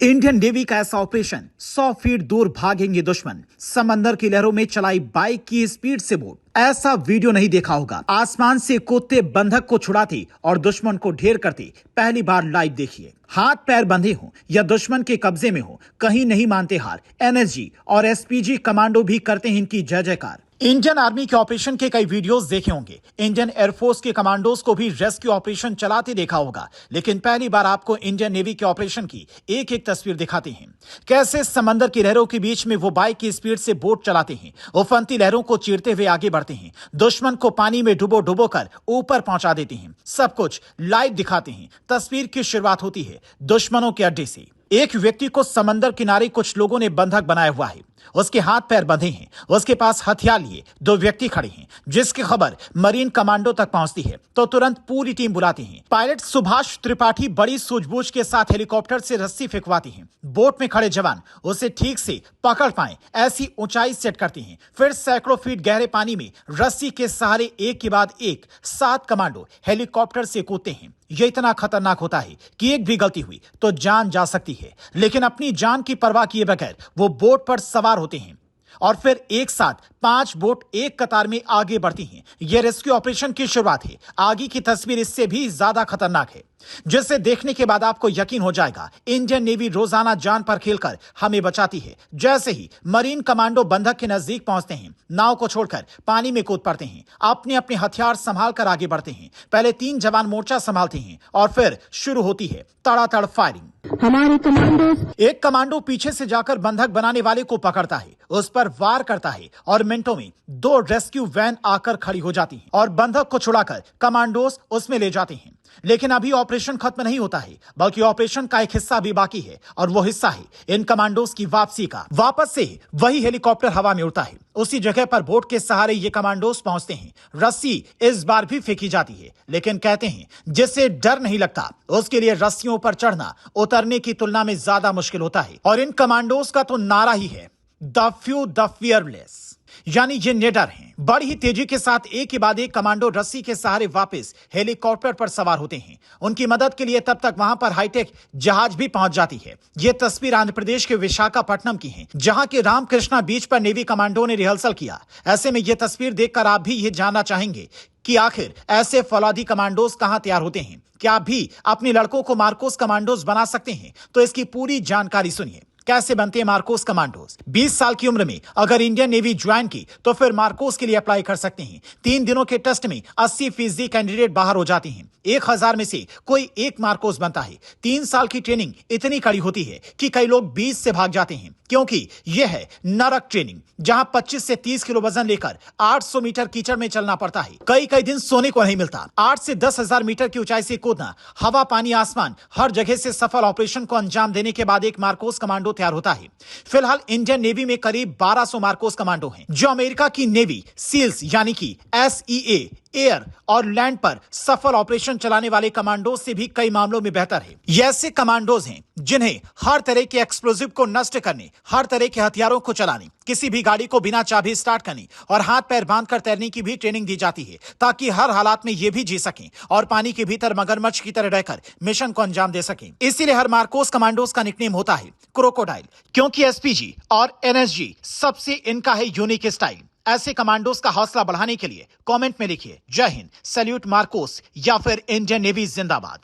Indian navy का ऐसा operation 100 feet दूर भागेंगे दुश्मन, समंदर की लहरों में चलाई बाइक की स्पीड से बोट। ऐसा वीडियो नहीं देखा होगा। आसमान से कूदते बंधक को छुड़ाते और दुश्मन को ढेर करते पहली बार लाइव देखिए। हाथ पैर बंधे हो या दुश्मन के कब्जे में हो, कहीं नहीं मानते हार। एनएसजी और एसपीजी कमांडो भी करते हैं इनकी जय जयकार। इंडियन आर्मी के ऑपरेशन के कई वीडियोस देखे होंगे, इंडियन एयरफोर्स के कमांडोज को भी रेस्क्यू ऑपरेशन चलाते देखा होगा, लेकिन पहली बार आपको इंडियन नेवी के ऑपरेशन की एक एक तस्वीर दिखाते हैं। कैसे समंदर की लहरों के बीच में वो बाइक की स्पीड से बोट चलाते हैं, उफनती लहरों को चीरते हुए आगे बढ़ते हैं, दुश्मन को पानी में डुबो डुबो कर ऊपर पहुंचा देते हैं। सब कुछ लाइव दिखाते हैं। तस्वीर की शुरुआत होती है दुश्मनों के अड्डे से। एक व्यक्ति को समंदर किनारे कुछ लोगों ने बंधक बनाया हुआ है। उसके हाथ पैर बंधे हैं, उसके पास हथियार लिए दो व्यक्ति खड़े हैं। जिसकी खबर मरीन कमांडो तक पहुंचती है तो तुरंत पूरी टीम बुलाते हैं। पायलट सुभाष त्रिपाठी बड़ी सूझबूझ के साथ हेलीकॉप्टर से रस्सी फेंकवाते हैं। बोट में खड़े जवान उसे ठीक से पकड़ पाए ऐसी ऊंचाई सेट करते हैं। फिर सैकड़ों फीट गहरे पानी में रस्सी के सहारे एक के बाद एक 7 कमांडो हेलीकॉप्टर से कूदते हैं। यह इतना खतरनाक होता है कि एक भी गलती हुई तो जान जा सकती है, लेकिन अपनी जान की परवाह किए बगैर वो बोट पर सवार होते हैं और फिर एक साथ 5 बोट एक कतार में आगे बढ़ती हैं। यह रेस्क्यू ऑपरेशन की शुरुआत है। आगे की तस्वीर इससे भी ज्यादा खतरनाक है, जिसे देखने के बाद आपको यकीन हो जाएगा इंडियन नेवी रोजाना जान पर खेलकर हमें बचाती है। जैसे ही मरीन कमांडो बंधक के नजदीक पहुंचते हैं, नाव को छोड़कर पानी में कूद पड़ते हैं। अपने अपने हथियार संभाल कर आगे बढ़ते हैं। पहले 3 जवान मोर्चा संभालते हैं और फिर शुरू होती है तड़ातड़ फायरिंग। हमारे कमांडो एक कमांडो पीछे से जाकर बंधक बनाने वाले को पकड़ता है, उस पर वार करता है और मिनटों में 2 रेस्क्यू वैन आकर खड़ी हो जाती हैं और बंधक को छुड़ाकर कमांडोज उसमें ले जाते हैं। लेकिन अभी ऑपरेशन खत्म नहीं होता है, बल्कि ऑपरेशन का एक हिस्सा भी बाकी है और वो हिस्सा है इन कमांडोज की वापसी का। वापस से वही हेलीकॉप्टर हवा में उड़ता है। उसी जगह पर बोट के सहारे ये कमांडोज पहुंचते हैं। रस्सी इस बार भी फेंकी जाती है, लेकिन कहते हैं जिससे डर नहीं लगता उसके लिए रस्सियों पर चढ़ना उतरने की तुलना में ज्यादा मुश्किल होता है। और इन कमांडोज का तो नारा ही है द फ्यू द फियरलेस, यानी ये निडर हैं। बड़ी ही तेजी के साथ एक के बाद एक कमांडो रस्सी के सहारे वापस हेलीकॉप्टर पर सवार होते हैं। उनकी मदद के लिए तब तक वहां पर हाईटेक जहाज भी पहुंच जाती है। यह तस्वीर आंध्र प्रदेश के विशाखापट्टनम की है, जहां के रामकृष्णा बीच पर नेवी कमांडो ने रिहर्सल किया। ऐसे में यह तस्वीर देखकर आप भी ये जानना चाहेंगे कि आखिर ऐसे फौलादी कमांडोज कहां तैयार होते हैं। क्या आप भी अपने लड़कों को मार्कोस कमांडोज बना सकते हैं? तो इसकी पूरी जानकारी सुनिए। कैसे बनते हैं मार्कोस कमांडोज? 20 साल की उम्र में अगर इंडियन नेवी ज्वाइन की तो फिर मार्कोस के लिए अप्लाई कर सकते हैं। 3 दिनों के टेस्ट में 80% कैंडिडेट बाहर हो जाते हैं। 1000 में से कोई एक मार्कोस बनता है। 3 साल की ट्रेनिंग इतनी कड़ी होती है कि कई लोग 20 से भाग जाते हैं, क्योंकि यह है नरक ट्रेनिंग, जहां 25 से 30 किलो वजन लेकर 800 मीटर कीचड़ में चलना पड़ता है। कई दिन सोने को नहीं मिलता। 8 से 10,000 मीटर की ऊंचाई से कूदना, हवा पानी आसमान हर जगह से सफल ऑपरेशन को अंजाम देने के बाद एक मार्कोस कमांडो तैयार होता है। फिलहाल इंडियन नेवी में करीब 1200 मार्कोस कमांडो हैं, जो अमेरिका की नेवी सील्स यानी कि SEA एयर और लैंड पर सफल ऑपरेशन चलाने वाले कमांडोज से भी कई मामलों में बेहतर है। ये ऐसे कमांडोज हैं जिन्हें हर तरह के एक्सप्लोजिव को नष्ट करने, हर तरह के हथियारों को चलाने, किसी भी गाड़ी को बिना चाबी स्टार्ट करने और हाथ पैर बांधकर तैरने की भी ट्रेनिंग दी जाती है, ताकि हर हालात में ये भी जी सकें और पानी के भीतर मगरमच्छ की तरह रहकर मिशन को अंजाम दे सकें। इसीलिए हर मार्कोस कमांडोज का निकनेम होता है क्रोकोडाइल, क्योंकि एसपीजी और एनएसजी सबसे इनका है यूनिक स्टाइल। ऐसे कमांडोज का हौसला बढ़ाने के लिए कमेंट में लिखिए जय हिंद, सैल्यूट मार्कोस या फिर इंडियन नेवी जिंदाबाद।